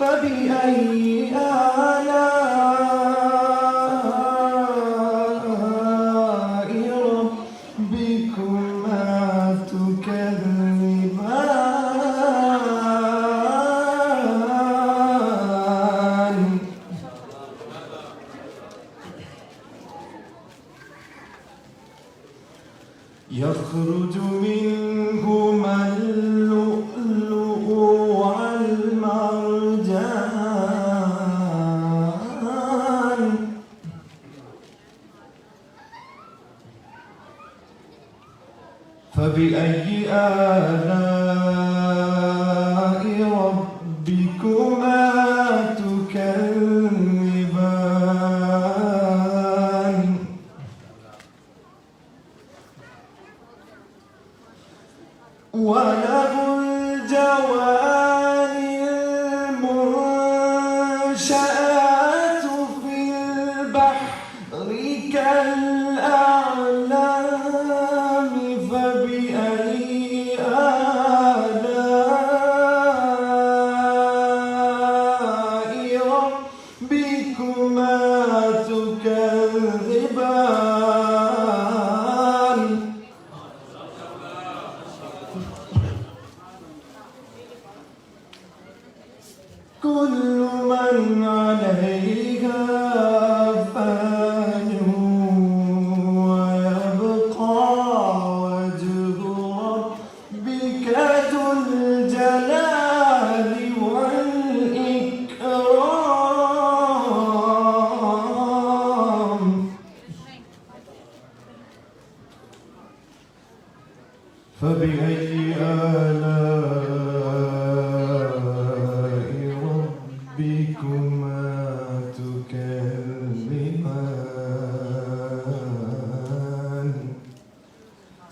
فبأي آلاء ربكما تكذبان يخرج منهما اللؤلؤ والمرجان فبأي آلاء ربكما تكذبان وله الجوار المنشآت في البحر كالأعلام فبأي آلاء ربكما تكذبان كل من عليها فان ويبقى وجه ربك ذو الجلال والإكرام فبأي آلاء ربكما تكذبان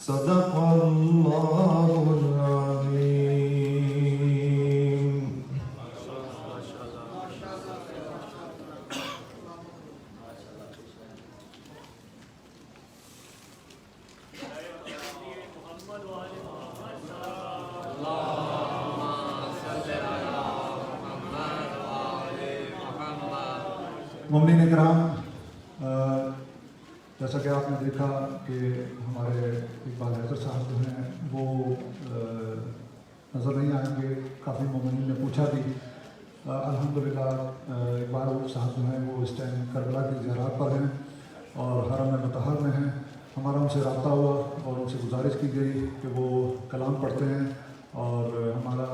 صدق الله العظيم. ممنین اکرام، جیسا کہ آپ نے دیکھا کہ ہمارے اقبال حیدر صاحب جو ہیں وہ نظر نہیں آئیں گے، کافی مومنین نے پوچھا بھی۔ الحمدللہ اقبال صاحب جو ہیں وہ اس ٹائم کربلا کی زیارات پر ہیں اور حرم مطہر میں ہیں۔ ہمارا ان سے رابطہ ہوا اور ان سے گزارش کی گئی کہ وہ کلام پڑھتے ہیں اور ہمارا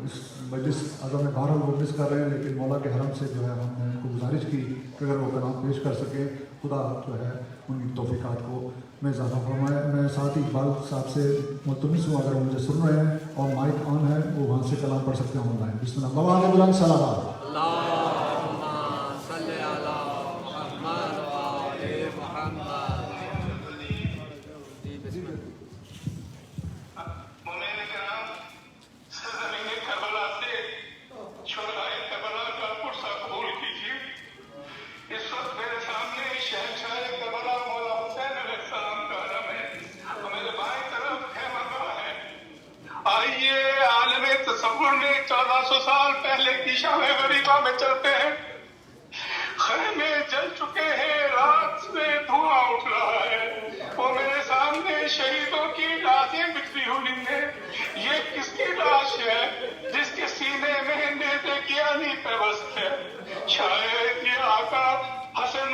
اس مجلس اعظم بہرحال وہ مس کر رہے ہیں، لیکن مولا کے حرم سے جو ہے ہم نے ان کو گزارش کی کہ اگر وہ کلام پیش کر سکے، خدا جو ہے ان کی توفیقات کو میں اضافہ فرمائے۔ میں ساتھ ہی اقبال صاحب سے ملتمس ہوں، اگر وہ مجھے سن رہے ہیں اور مائک آن ہے وہ وہاں سے کلام پڑھ سکتے ہیں آن لائن۔ بسم اللہ بلند بلند صلوات۔ آئیے عالم تصور میں 1400 سال پہلے کی شام غریبہ میں چلتے ہیں۔ خیمے جل چکے ہیں، رات میں دھواں اٹھ رہا ہے، وہ میرے سامنے شہیدوں کی لاشیں بکھری ہوئی ہیں۔ یہ کس کی لاش ہے جس کے سینے میں نیزے کی علی پیوست ہے؟ شاید یہ آقا حسن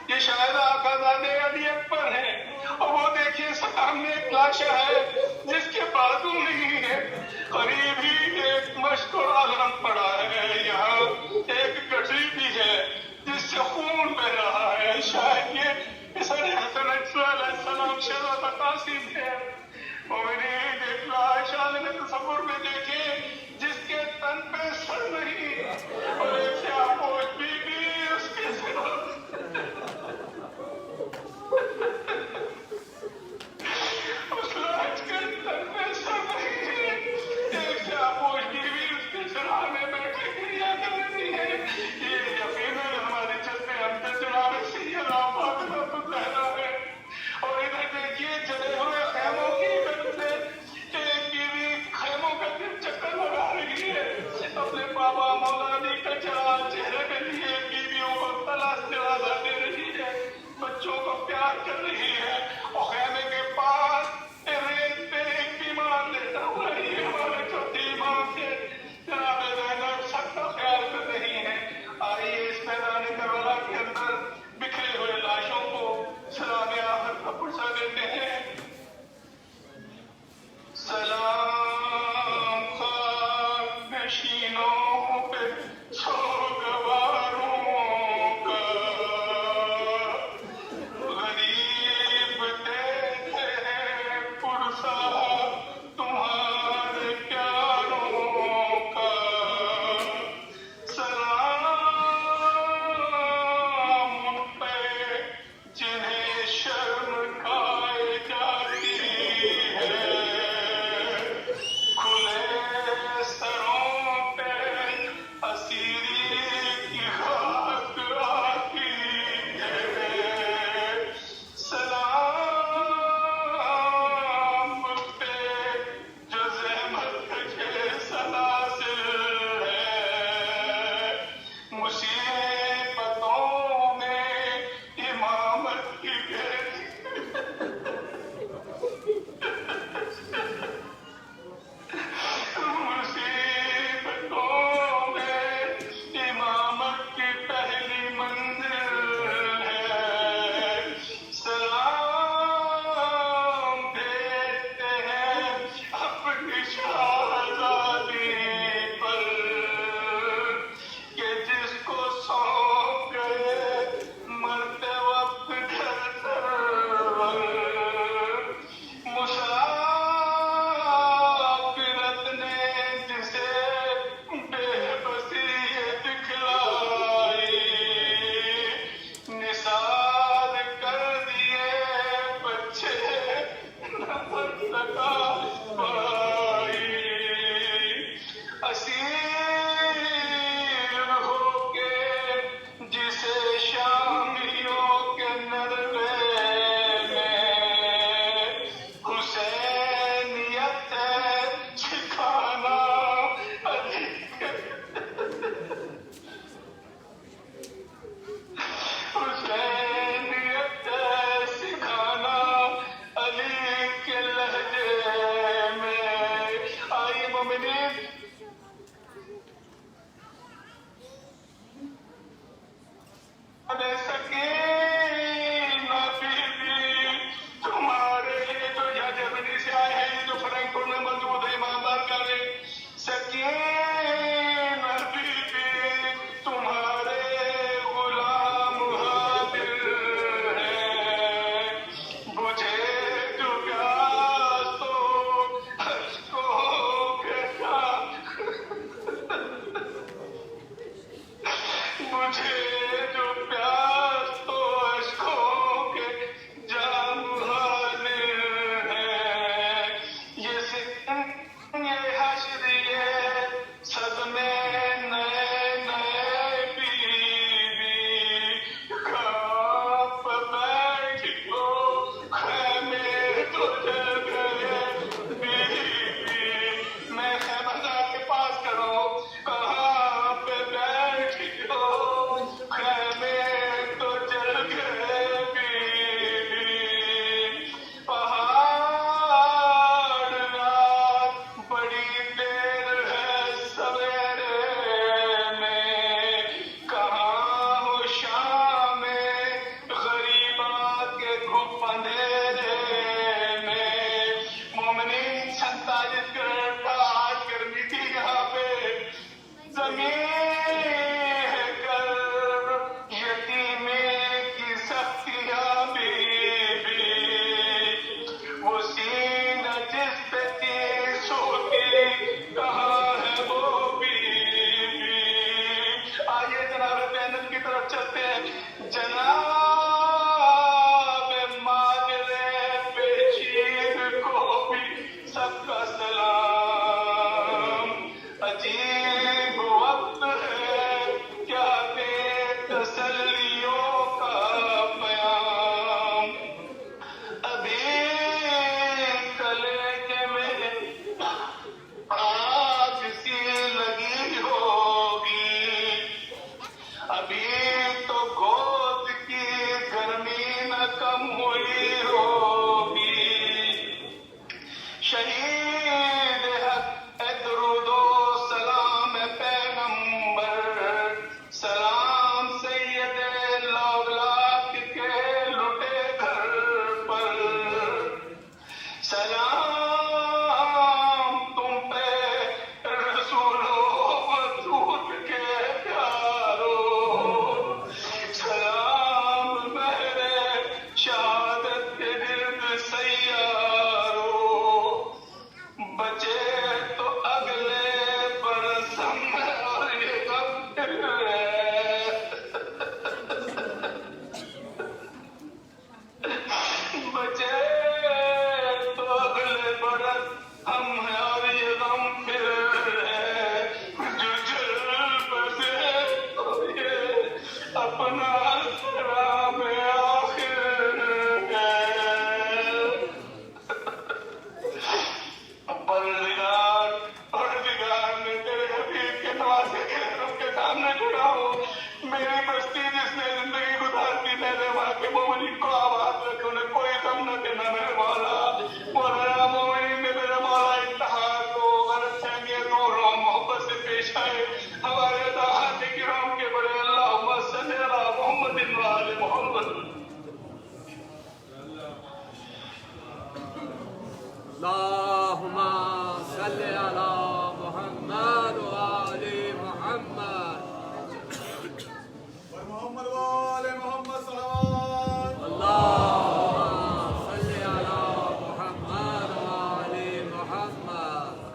یہ شاید آقا زادے علی اکبر ہیں، اور وہ دیکھیے سامنے ایک لاشا ہے جس کے بازو نہیں ہے، قریب ہی ایک مشک اور علم پڑا ہے، یہاں ایک گٹری بھی ہے جس سے خون بہ رہا ہے۔ شاید یہ حسن علیہ السلام شہزادہ قاسم ہے۔ مومنین ایک لاش عالم تصور میں دیکھیں جس کے تن پہ سر نہیں اور ایک سیاہ پوش بی بی اس کے سر اس لاش کے تن پہ سر نہیں، ایک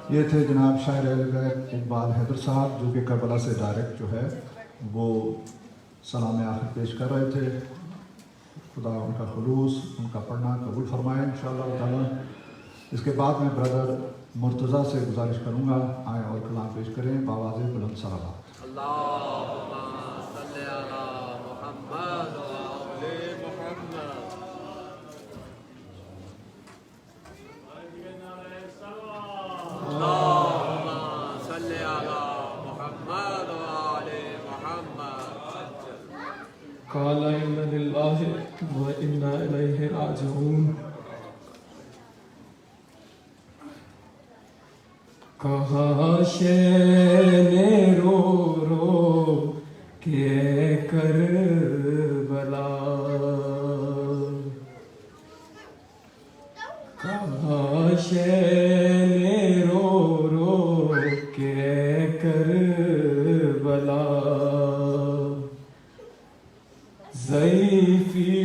یہ تھے جناب شاعر اہل بیت اقبال حیدر صاحب، جو کہ کربلا سے ڈائریکٹ جو ہے وہ سلام آخر پیش کر رہے تھے. خدا ان کا خلوص، ان کا پڑھنا قبول فرمائے انشاءاللہ تعالیٰ. اس کے بعد میں برادر مرتضیٰ سے گزارش کروں گا آئیں اور کلام پیش کریں بآواز بلند صلوات. اللہم صلی علی محمد و آل محمد. اللہم صلی علی محمد و آل محمد. قال إن لله وإنا إليه راجعون. کاش نے رو رو کے کربلا، کاش نے رو رو کے کربلا، ضعیفی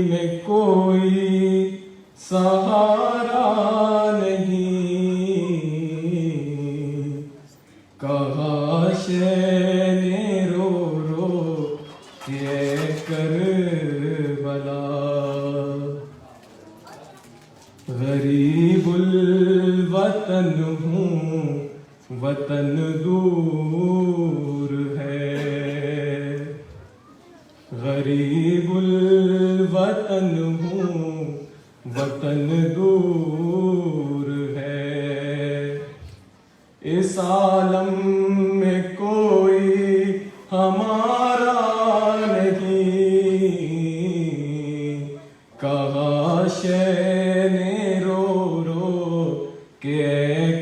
میں کوئی سہارا نہیں، کاش نے رو رو کے کربلا. غریب الوطن ہوں، وطن دور ہے، غریب الوطن ہوں، وطن دور ہے. اس عالم میں کوئی ہمارا نہیں، کاش نے رو رو کے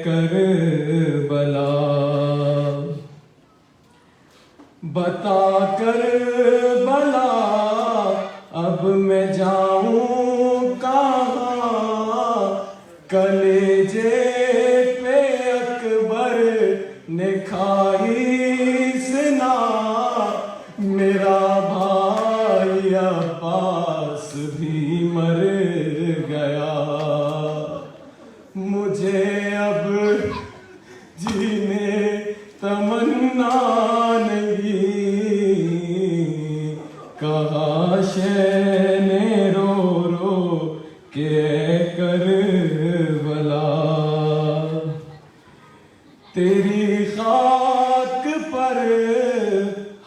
کربلا. بتا کربلا اب میں جاؤں کہاں، کلیجے پہ اکبر نے کھائی سنا، میرا بھائی عباس بھی مر گیا، مجھے اب جینے تمنا نہیں، کاش نے رو رو کے کربلا. تیری خاک پر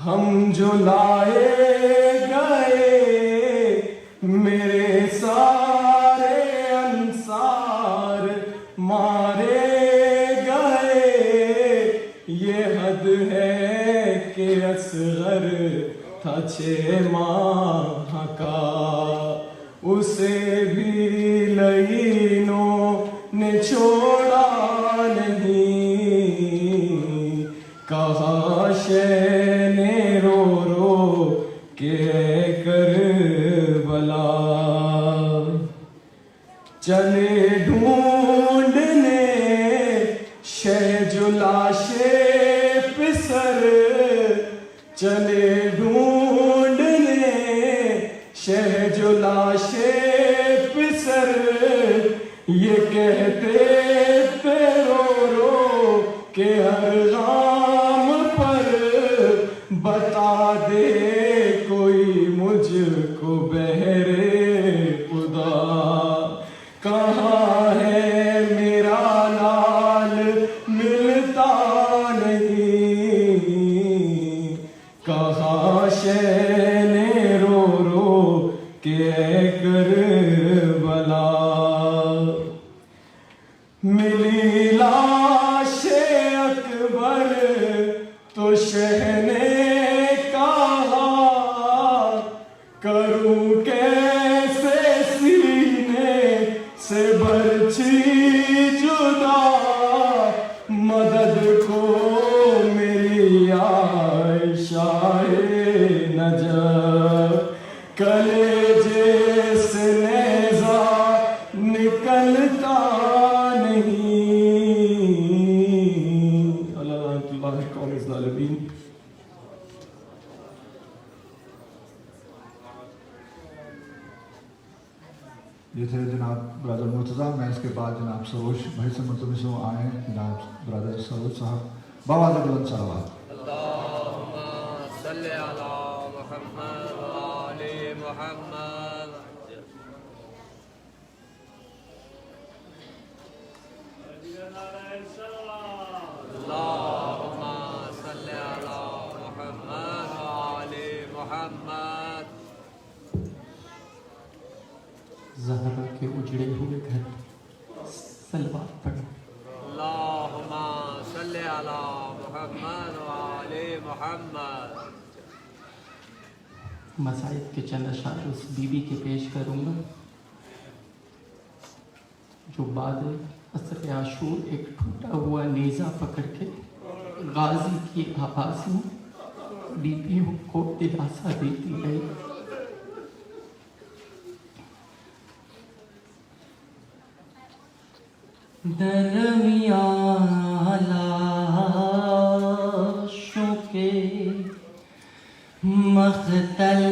ہم جو لائے گئے، میرے سارے انصار مارے گئے، یہ حد ہے کہ اصغر تھا 6 ماہ کا، اسے بھی لعینوں نے چھوڑا نہیں، کاش نے رو رو کے کربلا. چلے ڈھونڈنے شہ جو لاشیں پسر، چلے ڈھونڈنے شہ جو لاشیں پسر، یہ کہتے تھے رو رو کہ ہر غام پر بتا دے کوئی مجھ کو بہرے خدا، کہاں ہے میرا لال ملتا نہیں، کاش نے رو رو کے کربلا. ملی لاش اکبر تو شہ نے کہا، کروں کیسے سینے سے برچھی جدا، مدد کو میری عائشہ نجف، کلیجے سے نیزہ نکلتا نہیں، इसके बाद जनाब सरोज भाई से मुतमिसों आए, जनाब ब्रदर सरोज साहब बाबा बुलंद सलावत। अल्लाहुम्मा सल्ली अला मुहम्मद व आले मुहम्मद। अल्लाहुम्मा सल्ली अला मुहम्मद व आले मुहम्मद। ज़हरा के उजड़े हुए घर सलवात पढ़ो। अल्लाहुम्मा सल्ली अला मुहम्मद व आले मुहम्मद। मसाइब के चंद अशार उस बीबी के पेश करूँगा जो बाद असर आशूर एक टूटा हुआ नेज़ा पकड़ के गाजी की आवाज़ में बीबियों को दिलासा देती रही। दरमियाँ लाशों के मख्तल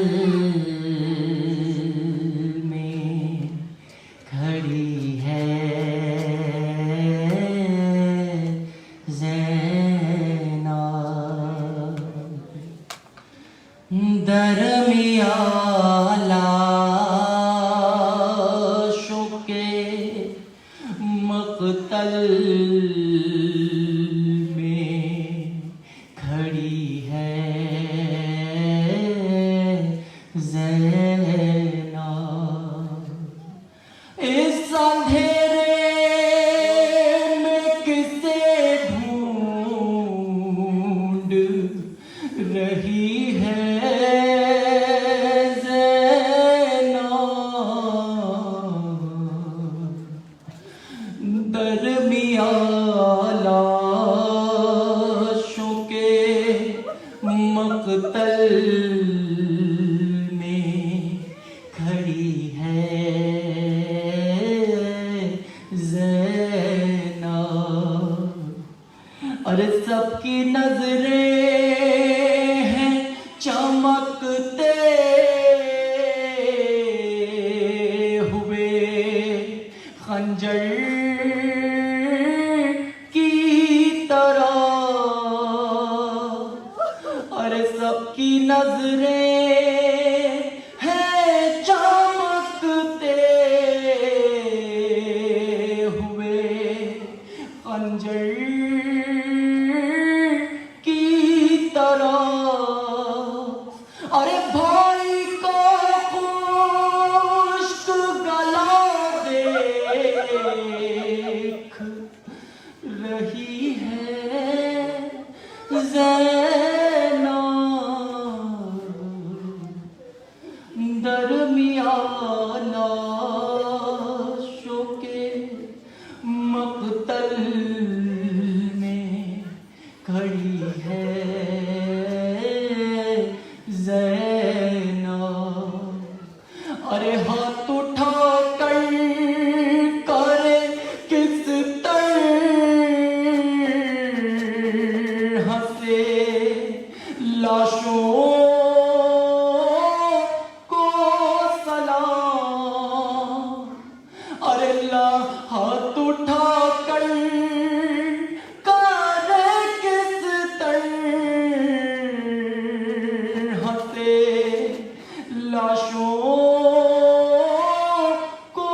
में खड़ी है ज़ैनब। दरमियाँ लाशों के मख्तल में खड़ी है ज़ैनब। इस अंधेरे में किसे ढूंढ रही है ज़ैनब। दरमियाँ लाशों के मख्तल में खड़ी है ज़ैनब। अरे सबकी नजरें हैं चमकते हुए खंजर की तरह। अरे सबकी नजरें हैं चमकते हुए खंजर की तरह। अरे भाई को खुश्क गला देख रही है ज़ैनब। दरमियाँ लाशों के मख्तल में खड़ी है ज़ैनब। अरे हाथ उठा कर करे किस तरह से लाशों को सलाम। अरे हाथ उठा कर करे किस तरह से लाशों को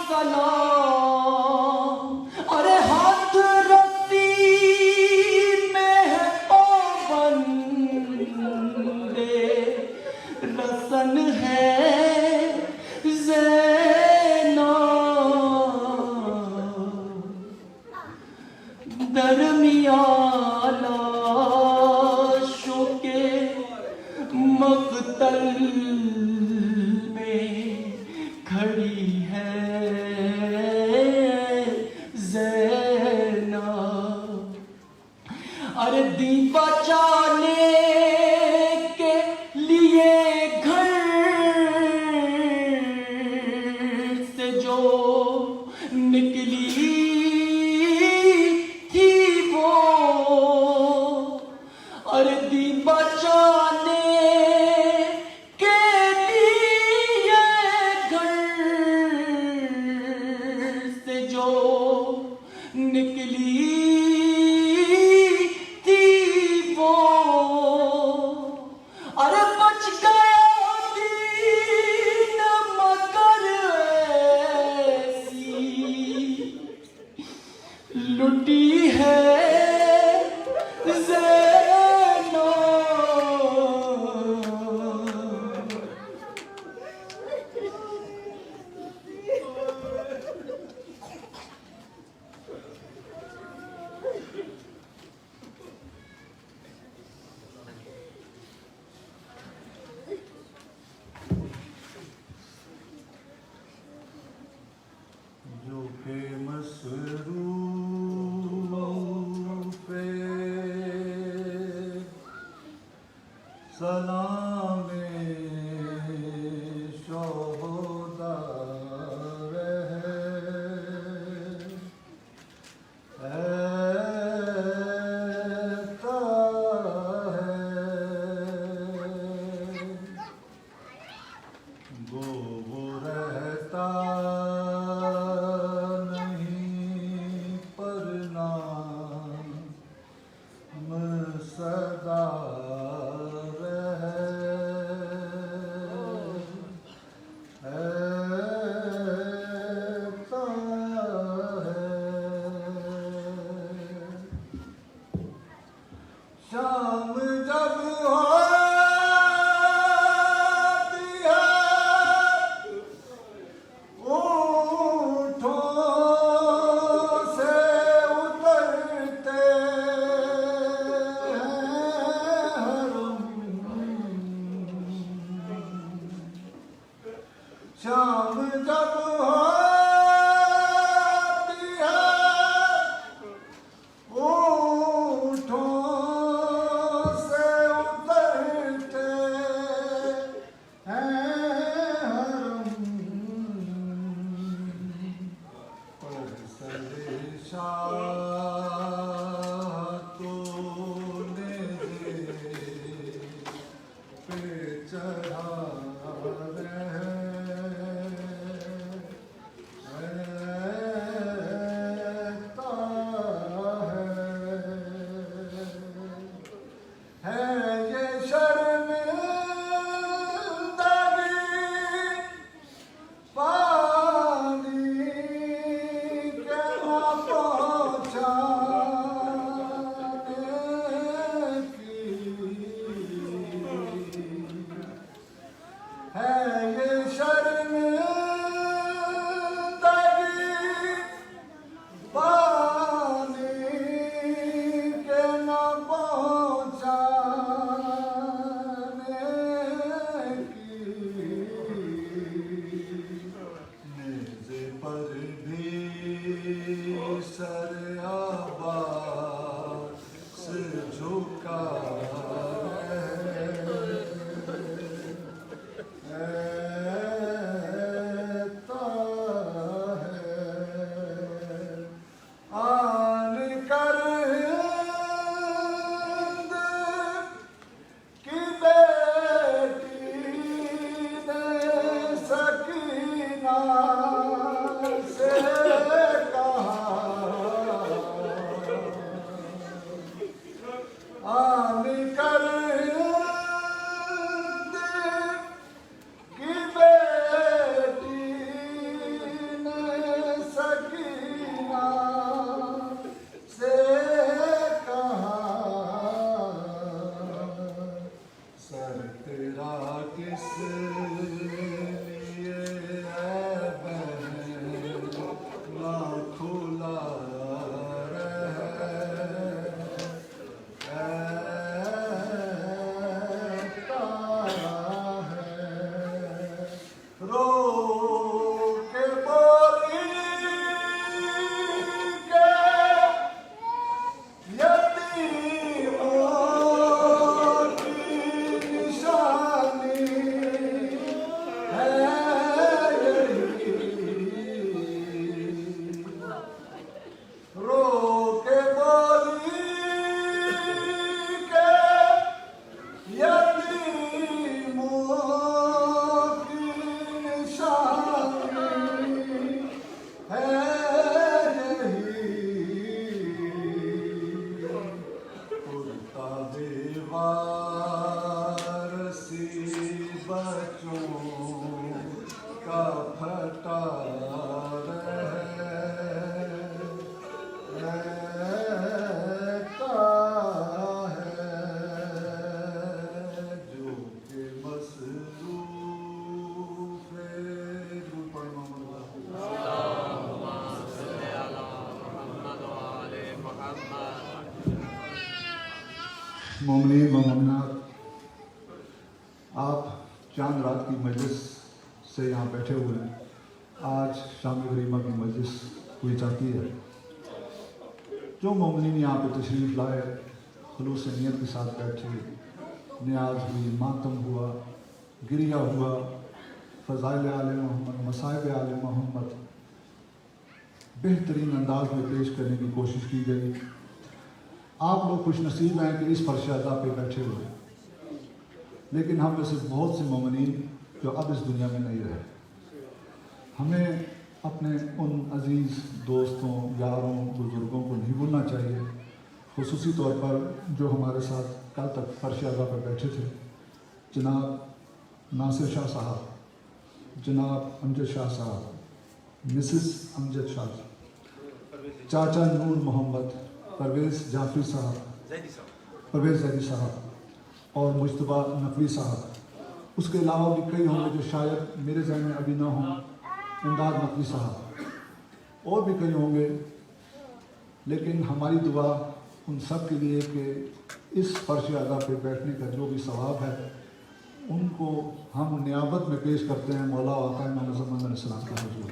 सलाम। अरे हाथ रस्सी में है ओ बंदे रसन है ज़ैनब। दरमियाँ लाशों के मख्तल में खड़ी है ज़ैनब। अरे दीन बचाने के लिए घर से जो निकली थी वो। अरे दीन बचाने के लिए घर से نکلی تھی وہ، ارے بچ گیا دین مگر ایسی لٹی ہے جو کہ مصروف سلام شہداء رہتا نہیں پر نام صدا شام جب ہوتی ہے اونٹوں سے اترتے ہیں حرم، شام جب ہوتی ہے اونٹوں سے اترتے ہیں حرم، پر سر شاہ تو نیزے پہ چڑھا یہ شرمندگی پانی کے نہ پہنچانے کی، ہے یہ شرمندگی پانی کے نہ پہنچانے کی، نیزے پر بھی سر عباس جھکا رہتا ہے، آن کر ہند کی بیٹی نے سکینہ سے کہا मोमिनीन व मोमिनात, आप चांद रात की मजलिस से यहाँ बैठे हुए हैं। आज शाम गरीमा की मजलिस हुई जाती है। जो मोमिनीन यहाँ पे तशरीफ़ लाए, खुलूस नियत के साथ बैठे, न्याज हुई, मातम हुआ, गिरिया हुआ, फ़ज़ाइल आले मोहम्मद, मसाइब आले मोहम्मद बेहतरीन अंदाज में पेश करने की कोशिश की गई। आप लोग खुश नसीब हैं कि इस फर्श अदा पे बैठे हुए हैं, लेकिन हम में से बहुत से मोमिनीन जो अब इस दुनिया में नहीं रहे। हमें अपने उन अजीज़ दोस्तों, यारों, बुज़ुर्गों को नहीं भूलना चाहिए, खुसूसी तौर पर जो हमारे साथ कल तक फर्श अदा पर बैठे थे। जनाब नासिर शाह साहब, जनाब अमजद शाह साहब, मिसिस अमजद शाह, चाचा नूर मोहम्मद, परवेज़ जाफरी साहब, परवेज़ जैदी साहब और मुश्तबा नकवी साहब। उसके अलावा भी कई होंगे जो शायद मेरे जहन में अभी ना हों, इमदाद नकवी साहब, और भी कई होंगे। लेकिन हमारी दुआ उन सब के लिए कि इस फर्श अदा पे बैठने का जो भी सवाब है उनको हम नियाबत में पेश करते हैं मौला आका इमाम ज़मान अलैहिस्सलाम के हुज़ूर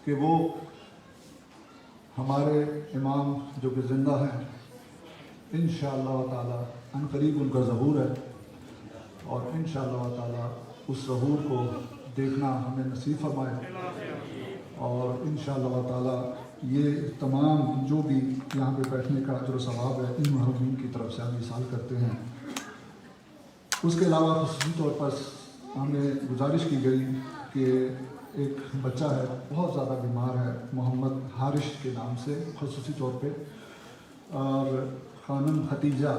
कि वो हमारे इमाम जो कि ज़िंदा हैं, इंशाअल्लाह ताला अनक़रीब उनका ज़हूर है और इंशाअल्लाह ताला उस ज़हूर को देखना हमें नसीब फरमाए। और इंशाअल्लाह ताला ये तमाम जो भी यहाँ पे बैठने का अजर सवाब है इन महरूमीन की तरफ से हम इसाल करते हैं। उसके अलावा ख़ुसूसी तौर पर हमें गुजारिश की गई कि एक बच्चा है बहुत ज़्यादा बीमार है, मोहम्मद हारिश के नाम से ख़ुसूसी तौर पे, और ख़ानम खतीजा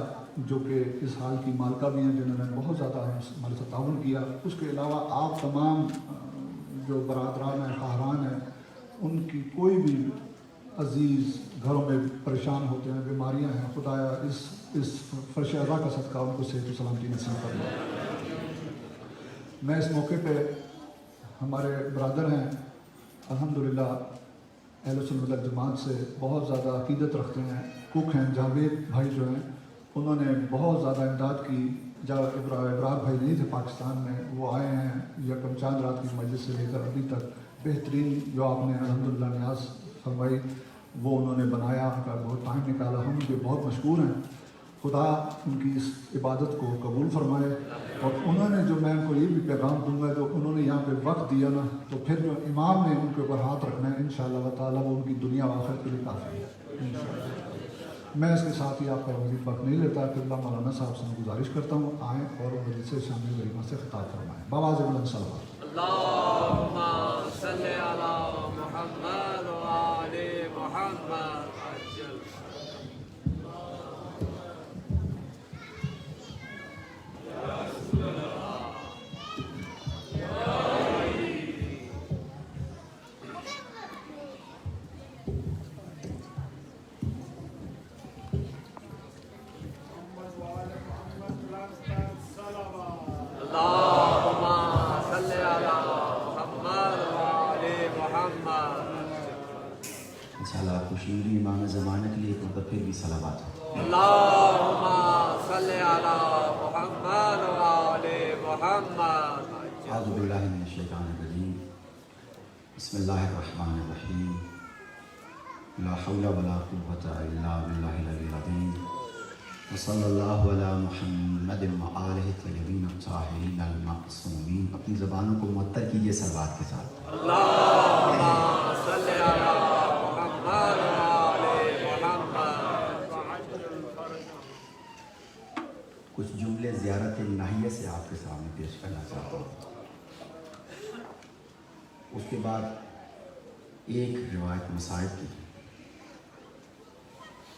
जो कि इस हाल की मालका भी हैं जिन्होंने बहुत ज़्यादा हमारे साथ ताउन किया। उसके अलावा आप तमाम जो बरादरान हैं, ख़ाहरान हैं, उनकी कोई भी अज़ीज़ घरों में परेशान होते हैं, बीमारियां हैं, खुदाया इस फर्श अज़ा का सदका उनको सेहत व सलामती नसीब फरमाए। मैं इस मौके पे हमारे ब्रदर हैं अल्हम्दुलिल्लाह अहले सुन्नत वल जमात से बहुत ज़्यादा अक़ीदत रखते हैं, कुक हैं जावेद भाई जो हैं, उन्होंने बहुत ज़्यादा इमदाद की। जब इब्रार भाई नहीं थे पाकिस्तान में, वो आए हैं यकम चांद रात की मजलिस से लेकर अभी तक बेहतरीन जो आपने अल्हम्दुलिल्लाह न्याज फरमाई वो उन्होंने बनाया, उनका बहुत टाइम निकाला, हम उनके बहुत मशकूर हैं। खुदा उनकी इस इबादत को कबूल फरमाए। और उन्होंने जो मैं उनको ये भी पैगाम दूंगा, जो उन्होंने यहाँ पे वक्त दिया ना, तो फिर जो इमाम ने उनके ऊपर हाथ रखना है इंशाअल्लाह ताला वो उनकी दुनिया व आखिरत के लिए काफ़ी है इंशाअल्लाह। मैं इसके साथ ही आपका मज़ीद वक्त नहीं लेता, क़िबला मौलाना साहब से गुजारिश करता हूँ आएँ और मजलिस से शामिल गरीमा से खिताब फरमाएँ। बाबा ज़िबुल सलावत। अल्लाहुम्मा सल्ली अला मुहम्मद व आले मुहम्मद। इंशाअल्लाह खुशीरी इमाम ज़माना के लिए एक फिर भी सलावत। अल्लाहुम्मा सल्ली अला मुहम्मद व आले मुहम्मद। अऊज़ु बिल्लाहि मिनश शैतानिर रजीम। बिस्मिल्लाहिर रहमानिर रहीम। ला हौला वला कुव्वता इल्ला बिल्लाहिल अलिय्यिल अज़ीम। व सल्लल्लाहु अला मुहम्मदिन व आलिहि तय्यबीन अत्ताहिरीन अल मासूमीन। अपनी ज़बानों को मुअत्तर कीजिए सलवात के साथ। अल्लाहुम्मा सल्ली अला मुहम्मद व आले मुहम्मद। कुछ जुमले ज़ियारत नाहिया से आपके सामने पेश करना चाहता हूँ। उसके बाद एक रिवायत मसाइब की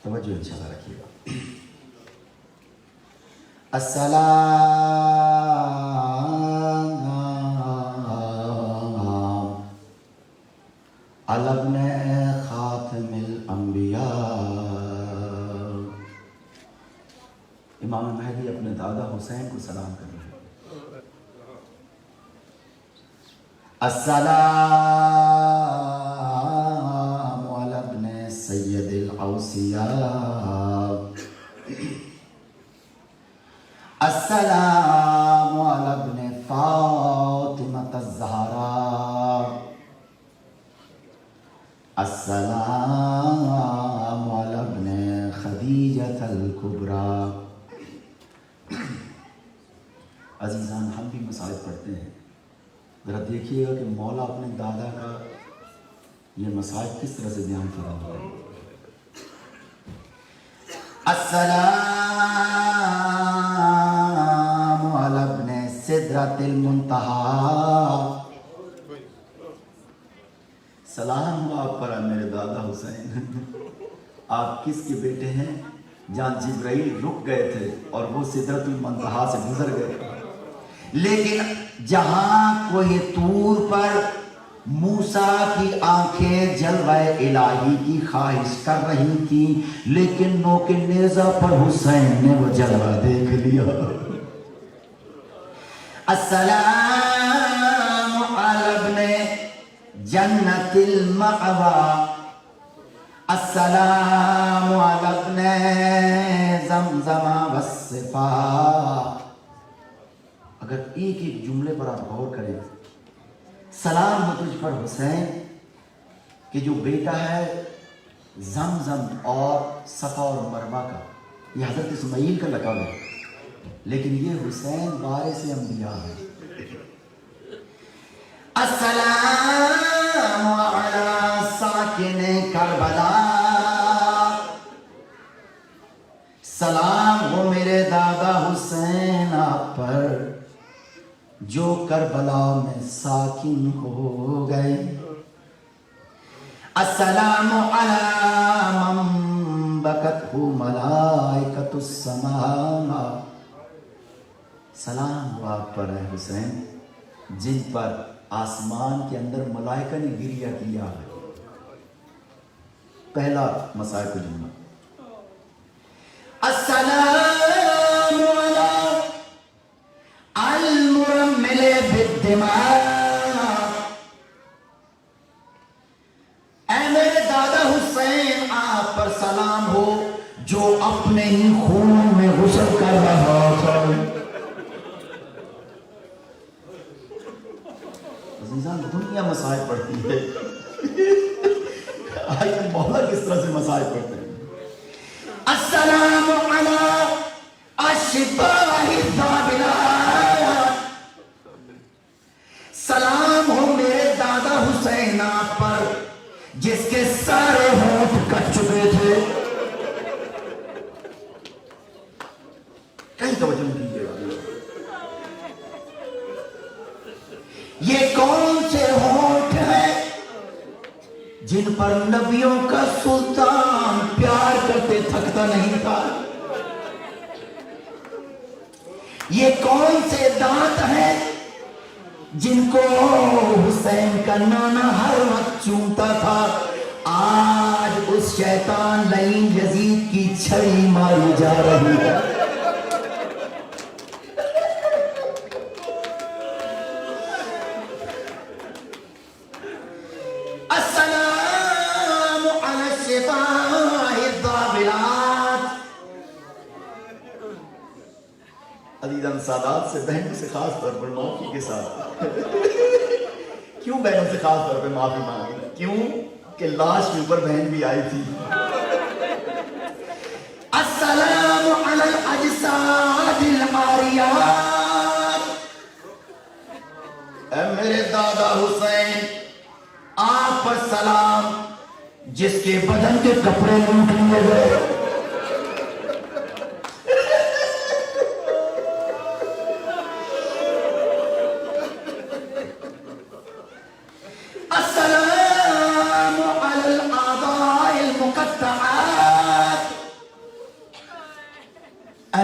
तवज्जो इंशाअल्लाह रखिएगा। अस्सलाम अला इब्ने खातिमिल अंबिया। इमाम महदी अपने दादा हुसैन को सलाम कर रहे हैं। अस्सलाम सियाब। अस्सलामु अला इब्ने फातिमत ज़हरा, अस्सलामु अला इब्ने खदीजतल कुबरा। अजीज़ान, हम भी मसाइब पढ़ते हैं, ज़रा देखिएगा कि मौला अपने दादा का ये मसाइब किस तरह से बयान कर रहा है। अस्सलामु अला इब्ने सिदरतिल मुंतहा, सलाम हुआ आप पर मेरे दादा हुसैन। आप किसके बेटे हैं? जहाँ जिब्राइल रुक गए थे और वो सिदरतुल मुंतहा से गुजर गए, लेकिन जहाँ कोई तूर पर मूसा की आंखें जलवाए इलाही की ख्वाहिश कर रही थी, लेकिन नोके नेज़ा पर हुसैन ने वो जलवा देख लिया। अस्सलामु अला इब्ने जन्नतिल मअवा, अस्सलामु अला इब्ने ज़मज़मा वस्सिफा। अगर एक एक जुमले पर आप गौर करें, सलाम हो तुझ पर हुसैन कि जो बेटा है ज़मज़म और सफ़ा और मरवा का, ये हज़रत इस्माइल का लक़ब है, लेकिन ये हुसैन वारिस अंबिया है। अस्सलामु अला साकिने करबला, सलाम हो मेरे दादा हुसैन आप पर जो करबला में साकिन हो गए। अस्सलामु अला मन बकतहु मलाइकतुस समा, सलाम हो आप पर है हुसैन जिन पर आसमान के अंदर मलाइका ने गिरिया किया है। पहला मसाइब का जुमला, अस्सलामु अला अल-मुरम्मिले बिद्दिमा, ऐ मेरे दादा हुसैन आप पर सलाम हो जो अपने ही खून में गुस्ल कर रहा था। दुनिया मसाइब पढ़ती है, आइए मौला किस तरह से मसाइब पढ़ते हैं। अस्सलामु अला अश्शिफाहि ज़ाबिलात, सलाम हो मेरे दादा हुसैन आप पर जिसके सारे होंठ कट चुके थे। कहीं तवज्जो नहीं कीजिएगा। ये कौन से होंठ हैं जिन पर नबियों का सुल्तान प्यार करते थकता नहीं था? ये कौन से दांत हैं जिनको हुसैन का नाना हर वक्त चूमता था? आज उस शैतान लईन यजीद की छड़ी मारी जा रही है। अजीज़ान, सादात से बहनों से खास तौर पर माफी के साथ क्यों बहनों से खास तौर पर माफी मांगी? क्यों कि लाश के ऊपर बहन भी आई थी। अस्सलामु अलल अजसादिल आरियात, ऐ मेरे दादा हुसैन आप पर सलाम जिसके बदन के कपड़े लूट लिए गए।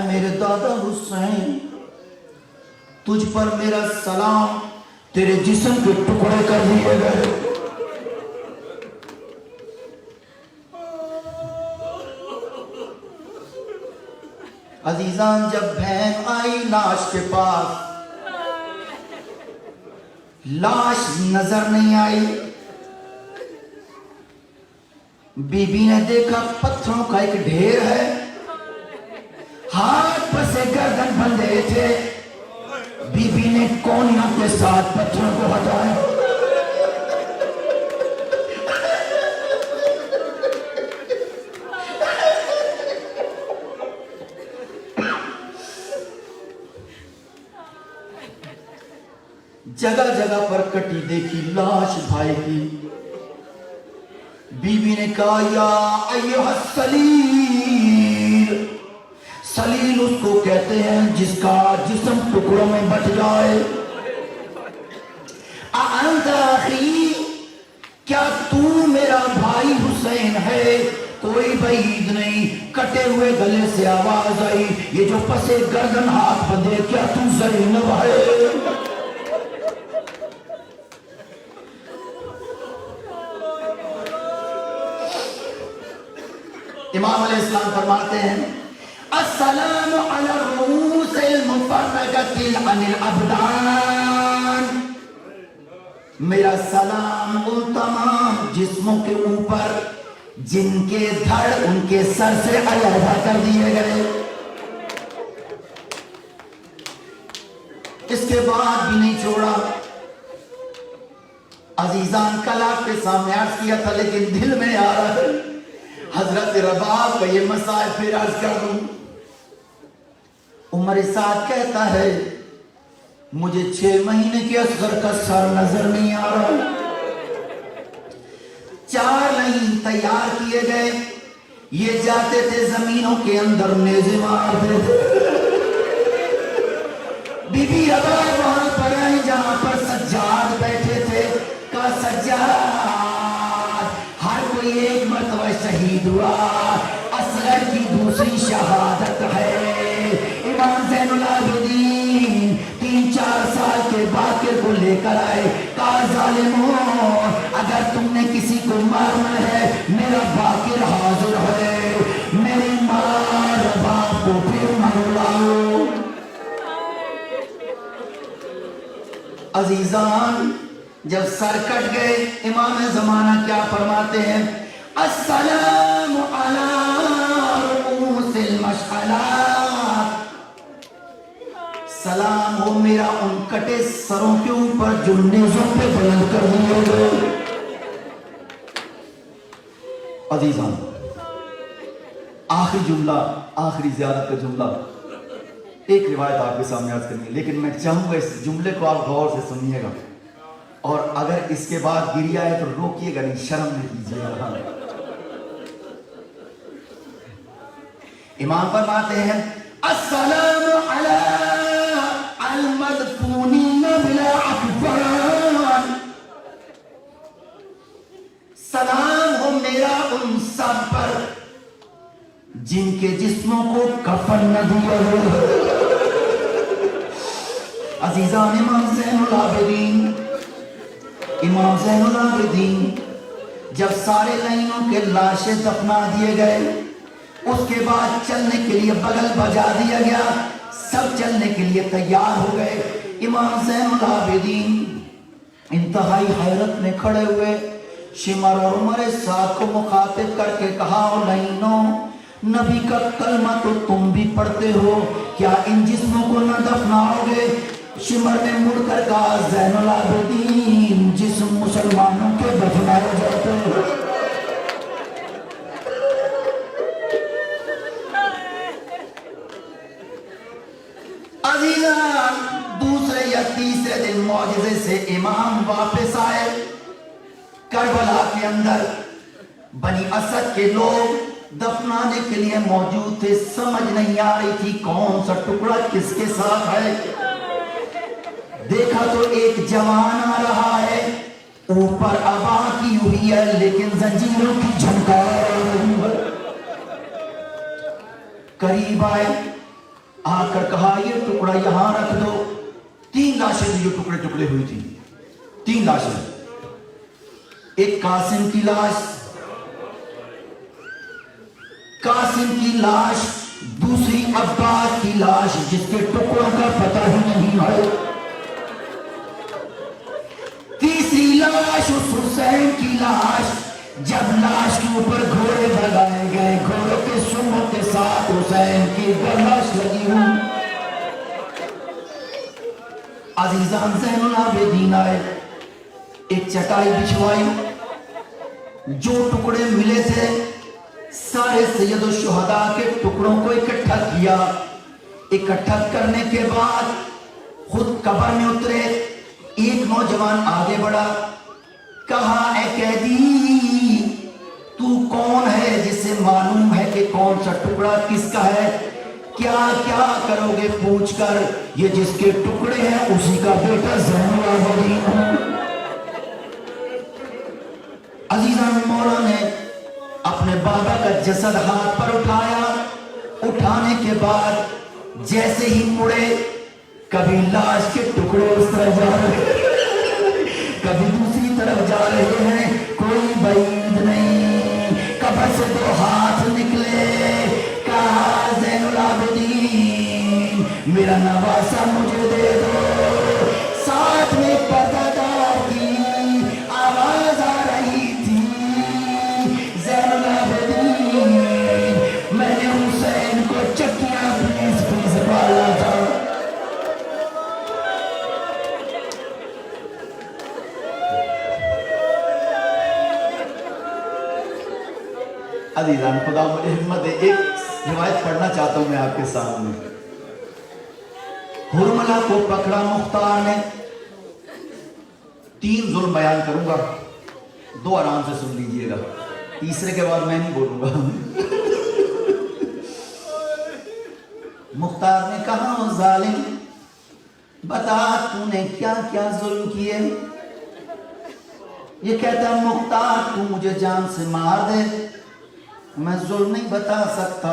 मेरे दादा हुसैन तुझ पर मेरा सलाम तेरे जिस्म के टुकड़े कर दिए गए। अजीजान, जब बहन आई लाश के पास, लाश नजर नहीं आई, बीबी ने देखा पत्थरों का एक ढेर है, हाथ पर से गर्दन बंधे थे। बीबी ने कोनियों के साथ पत्थरों को हटाया। जगह जगह पर कटी देखी लाश भाई की। बीवी ने कहा या अय्युहा सलील, सलील उसको कहते हैं जिसका जिस्म टुकड़ों में बट जाए। अंत आखिरी, क्या तू मेरा भाई हुसैन है? कोई बईद नहीं, कटे हुए गले से आवाज आई, ये जो पसे गर्दन हाथ बंधे, क्या तू ज़ैनब है? इमाम अलैहिस्सलाम फरमाते हैं अस्सलामु अला रूसिल मुफर्रगतिल अनिल अबदान, मेरा सलाम उन तमाम जिस्मों के ऊपर जिनके धड़ उनके सर से अलग कर दिए गए। इसके बाद भी नहीं छोड़ा। अजीजान कल आपके सामने अर्ज किया था, लेकिन दिल में आ रहा है हजरत रबाब का ये मसाइल फिर अर्ज कर दूं। उमर साद कहता है मुझे 6 महीने के असगर का सर नजर नहीं आ रहा। 4 लाइन तैयार किए गए, ये जाते थे जमीनों के अंदर नेज़े मारते थे। बीबी रबाब वहां पर आई जहां पर सज्जाद बैठे थे। का सज्जाद, हर कोई एक मरतबा शहीद हुआ, असगर की दूसरी शहादत है। इमाम ज़ैनुल आबिदीन 3-4 साल के बाकिर को लेकर आए। कहा ज़ालिमों, अगर तुमने किसी को मारना है मेरा बाकिर हाजिर है, मेरी मां रबाब को फिर मरवाओ। अजीजान, जब सर कट गए, इमाम ज़माना क्या फरमाते हैं? अस्सलामु अला रूसिल मशअलात, सलाम हो मेरा उन कटे सरों के ऊपर जो नेज़ों पे बुलंद कर दिए गए। अजीजान, आखिरी जुमला, आखिरी ज़ियारत का जुमला, एक रिवायत आपके सामने अर्ज करनी है, लेकिन मैं चाहूंगा इस जुमले को आप गौर से सुनिएगा, और अगर इसके बाद गिरी आए तो रोकिएगा नहीं, शर्म नहीं कीजिएगा। इमाम फरमाते हैं अस्सलामु अला अल मदफूनीन बिला अकफान, सलाम हो मेरा उन सब पर जिनके जिस्मों को कफन न दिया हो। अजीजान, इमाम ज़ैनुल आबिदीन, इमाम ज़ैनुल आबिदीन जब सारे लाइनों के लाशें दफना दिए गए, उसके बाद चलने के लिए बगल बजा दिया गया, सब चलने के लिए तैयार हो गए। इमाम ज़ैनुल आबिदीन इंतहाई हैरत में खड़े हुए, शिमर और उमर साथ को मुखातिब करके कहा, लाइनों, नबी का कलमा तो तुम भी पढ़ते हो, क्या इन जिस्मों को न दफनाओगे? शिमर ने मुड़कर कहा, ज़ैनुल आबिदीन, जिस्म मुसलमानों के दफनाए जाते हैं। अजीज़ान, दूसरे या तीसरे दिन मौजिज़े से इमाम वापस आए। करबला के अंदर बनी असद के लोग दफनाने के लिए मौजूद थे। समझ नहीं आ रही थी कौन सा टुकड़ा किसके साथ है। देखा तो एक जवान आ रहा है, ऊपर अबा की हुई है लेकिन जंजीरों की झनकार। करीब आए, आकर कहा ये टुकड़ा यहां रख दो। 3 लाशें थी जो टुकड़े टुकड़े हुई थी, 3 लाशें। एक कासिम की लाश, कासिम की लाश, दूसरी अब्बास की लाश जिसके टुकड़ों का पता ही नहीं है, तीसरी लाश उस हुसैन की लाश। जब लाश की ऊपर घोड़े भगाए गए, घोड़ों के सूंडों के साथ हुसैन की गलाश लगी हुई। अजीजान ज़ैनुल आबिदीन आए, एक चटाई बिछवाई, जो टुकड़े मिले थे सारे सैयद शुहदा के टुकड़ों को इकट्ठा किया। इकट्ठा करने के बाद खुद कब्र में उतरे। एक नौजवान आगे बढ़ा, कहा ऐ कैदी, तू कौन है जिसे मालूम है कि कौन सा टुकड़ा किसका है? क्या क्या करोगे पूछकर, ये जिसके टुकड़े हैं उसी का बेटा ज़ैनुल आबिदीन। अजीज़ान मौला ने अपने बाबा का जसद हाथ पर उठाया। उठाने के बाद जैसे ही मुड़े, कभी लाश के टुकड़े उस तरफ जा रहे, कभी दूसरी तरफ जा रहे हैं, कोई बैद नहीं। कब्र से दो हाथ निकले, कहा ज़ैनुल आबिदीन मेरा नवासा मुझे दे दो। साथ में पर्दादार की आवाज आ रही थी, ज़ैनुल आबिदीन मैंने हुसैन को चक्कियां पीस पीस पाला था। अजीज़ान खुदा मुझे हिम्मत दे, एक रिवायत पढ़ना चाहता हूँ मैं आपके सामने। हुरमला को पकड़ा मुख्तार ने। 3 जुल्म बयान करूंगा, 2 आराम से सुन लीजिएगा, तीसरे के बाद मैं नहीं बोलूंगा। मुख्तार ने कहा, ओ जालिम बता तूने क्या क्या जुल्म किए? ये कहता, मुख्तार तू मुझे जान से मार दे, मैं जुल्म नहीं बता सकता।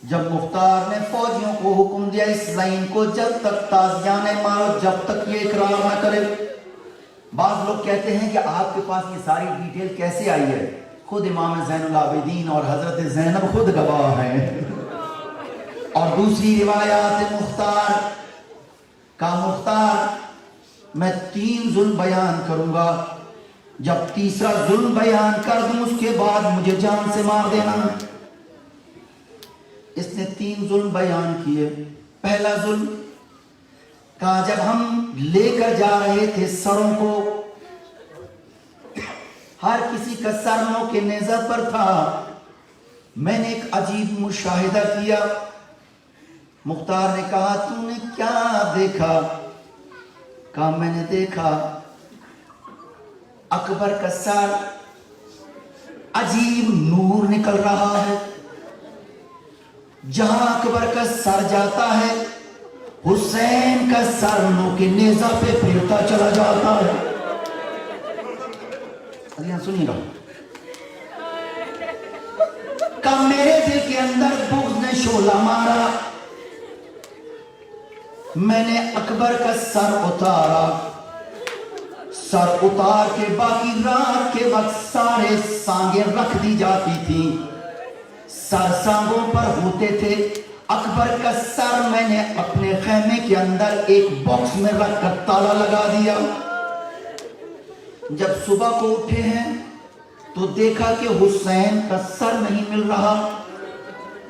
जब मुख्तार ने फौजियों को हुक्म दिया, इस लाइन को जब तक ताज़ियाने मारो जब तक ये इकरार न करे। बाज़ लोग कहते हैं कि आपके पास ये सारी डिटेल कैसे आई है? खुद इमाम ज़ैनुल आबिदीन और हजरत ज़ैनब खुद गवाह हैं। और दूसरी रिवायात मुख्तार का, मुख्तार मैं 3 जुल्म बयान करूंगा, जब तीसरा जुल्म बयान कर दूं उसके बाद मुझे जान से मार देना। इसने 3 जुल्म बयान किए। पहला जुल्म कहा, जब हम लेकर जा रहे थे सरों को, हर किसी का सर नौ के नेज़ा पर था, मैंने एक अजीब मुशाहिदा किया। मुख्तार ने कहा, तूने क्या देखा? कहा, मैंने देखा अकबर का सर अजीब नूर निकल रहा है। जहां अकबर का सर जाता है, हुसैन का सर नू के नेज़ा पे फिरता चला जाता है। यहां सुनिएगा। कब मेरे दिल के अंदर बुग़्ज़ ने शोला मारा, मैंने अकबर का सर उतारा। सर उतार के बाकी रात के वक्त सारे सांगे रख दी जाती थी, सर सांगों पर होते थे। अकबर का सर मैंने अपने खैमे के अंदर एक बॉक्स में रखकर ताला लगा दिया। जब सुबह को उठे हैं तो देखा कि हुसैन का सर नहीं मिल रहा।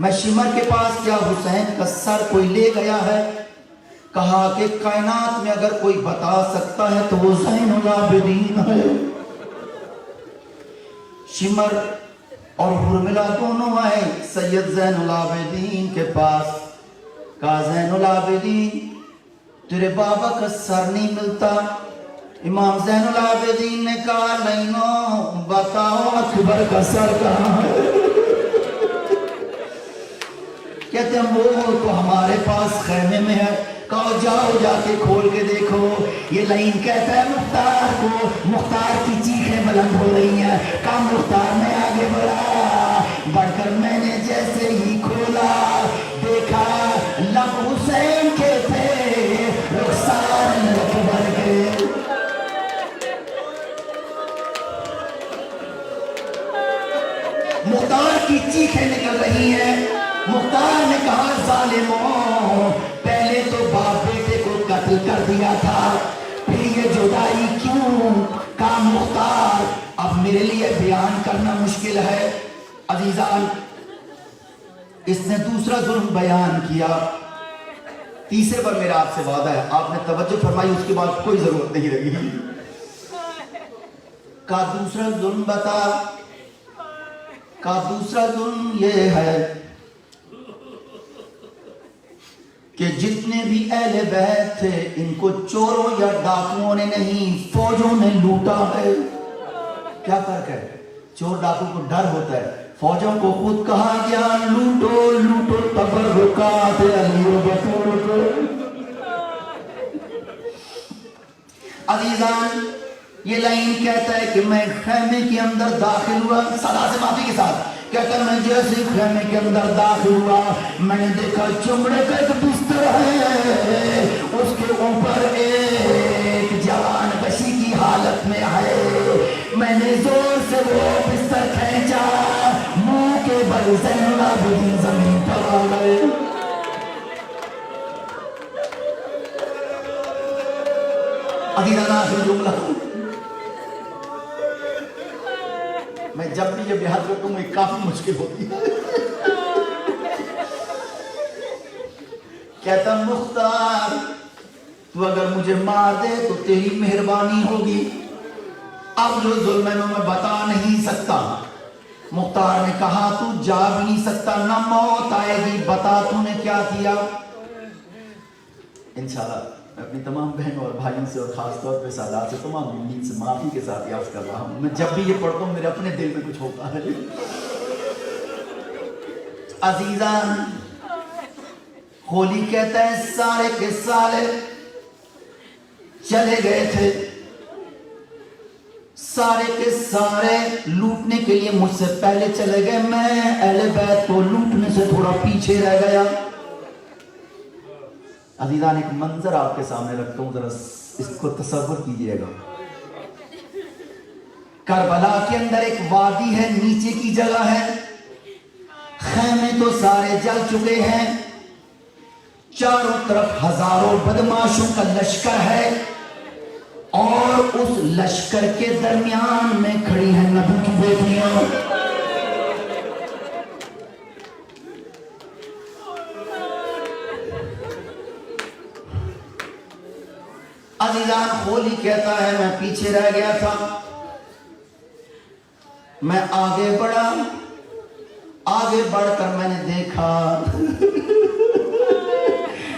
मैं शिमर के पास गया, हुसैन का सर कोई ले गया है। कहा कि कायनात में अगर कोई बता सकता है तो वो ज़ैनुल आबिदीन है। शिमर और हुरमिला दोनों आए सैयद ज़ैनुल आबिदीन के पास। कहा, ज़ैनुल आबिदीन तेरे बाबा का सर नहीं मिलता। इमाम ज़ैनुल आबिदीन ने कहा, नहीं बताओ अकबर का सर कहाँ है? कहते हैं, वो तो हमारे पास खैमे में है। कहो जाओ जाके खोल के देखो। ये लाइन कहता है मुख्तार को, मुख्तार की चीखें बुलंद हो रही हैं। कहा, मुख्तार ने आगे बढ़ा, बढ़कर मैंने जैसे ही खोला देखा लब हुसैन के थे, रुखसार अकबर के। मुख्तार की चीखें निकल रही हैं। मुख्तार ने कहा, जालिमों पहले तो बाप बेटे को कत्ल कर दिया था, फिर ये जुदाई क्यों? کہا مختار اب میرے لیے بیان کرنا مشکل ہے۔ عزیزان اس نے دوسرا ظلم بیان کیا۔ تیسرے پر میرا آپ سے وعدہ ہے، آپ نے توجہ فرمائی، اس کے بعد کوئی ضرورت نہیں رہی۔ کہا دوسرا ظلم بتا۔ کہا دوسرا ظلم یہ ہے کہ جتنے بھی اہل بیت تھے ان کو چوروں یا ڈاکوؤں نے نہیں، فوجوں نے لوٹا ہے۔ کیا فرق ہے؟ چور ڈاکو کو ڈر ہوتا ہے، فوجوں کو خود کہا گیا لوٹو لوٹو تبرکات علی و بطور کو۔ عزیزان یہ لائن کہتا ہے کہ میں خیمے کے اندر داخل ہوا، صدا سے معافی کے ساتھ کہتا ہے میں جیسے خیمے کے اندر داخل ہوا میں نے دیکھا چمڑے کا ایک بستر ہے، اس کے اوپر ایک جوان بچی کی حالت میں ہے۔ میں نے زور سے وہ بستر کھینچا، منہ کے بل زین العابدین زمین پر آ گئے۔ عزیزان آخر جملہ، میں جب بھی یہ بیان کرتا ہوں یہ کافی مشکل ہوتی ہے۔ کہتا مختار تو اگر مجھے مار دے تو تیری مہربانی ہوگی، اب جو ظلم ہے میں بتا نہیں سکتا۔ مختار نے کہا تو جا بھی نہیں سکتا، نہ موت آئے گی، بتا تو نے کیا کیا۔ انشاءاللہ میں اپنی تمام بہنوں اور بھائیوں سے اور خاص طور پہ سادات سے تمام مومنین سے معافی کے ساتھ عرض کر رہا ہوں، میں جب بھی یہ پڑھتا ہوں میرے اپنے دل میں کچھ ہوتا ہے۔ عزیزان ہولی کہتا ہے سارے کے سارے چلے گئے تھے، سارے کے سارے لوٹنے کے لیے مجھ سے پہلے چلے گئے، میں اہل بیت کو لوٹنے سے تھوڑا پیچھے رہ گیا۔ عزیزان ایک منظر آپ کے سامنے رکھتا ہوں، ذرا اس کو تصور کیجئے گا۔ کربلا کے اندر ایک وادی ہے، نیچے کی جگہ ہے، خیمے تو سارے جل چکے ہیں، چاروں طرف ہزاروں بدماشوں کا لشکر ہے، اور اس لشکر کے درمیان میں کھڑی ہیں نبی کی بیٹیاں۔ عزیزان خولی کہتا ہے میں پیچھے رہ گیا تھا، میں آگے بڑھا، آگے بڑھ کر میں نے دیکھا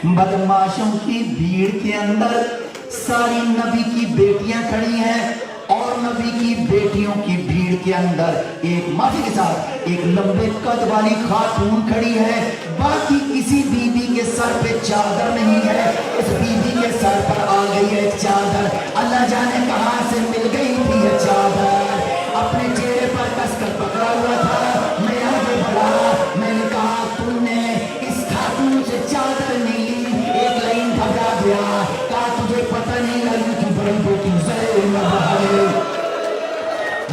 بدماشوں کی بھیڑ کے اندر ساری نبی کی بیٹیاں کھڑی ہیں، اور نبی کی بیٹیوں کی بھیڑ کے اندر ایک معافی کے ساتھ ایک لمبے قد والی خاتون کھڑی ہے، باقی کسی بی بی کے سر پہ چادر نہیں ہے، اس بی بی کے سر پر آ گئی ہے چادر، اللہ جانے کہاں سے مل گئی تھی یہ چادر، اپنے چہرے پر کس کر پکڑا ہوا تھا۔ میں آگے بڑھا، میں نے کہا تم نے اس خاتون سے چادر نہیں لی، ایک لائن بھگا گیا، کہا تجھے پتہ نہیں لگی کہ بڑی بیٹی زینب ہے۔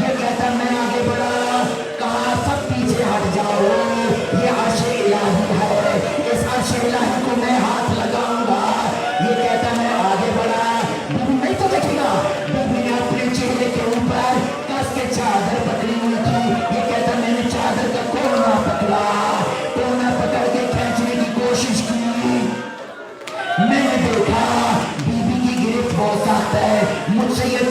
یہ کہتا میں آگے بڑھا، کہا سب پیچھے ہٹ جاؤ، یہ عرش الہی ہے، اس عرش الہی کو میں ہاتھ لگاؤں گا۔ یہ کہتا میں آگے بڑھا، بیوی نہیں تو دیکھے گا، بیوی نے اپنے چہرے کے اوپر کس کے چادر پکڑی ہوئی تھی، یہ کہتا میں نے چادر کا کونا پکڑا، کونا پکڑ کے کھینچنے کی کوشش کی، میں نے دیکھا بیوی کی گرفت بہت سخت ہے، مجھ سے یہ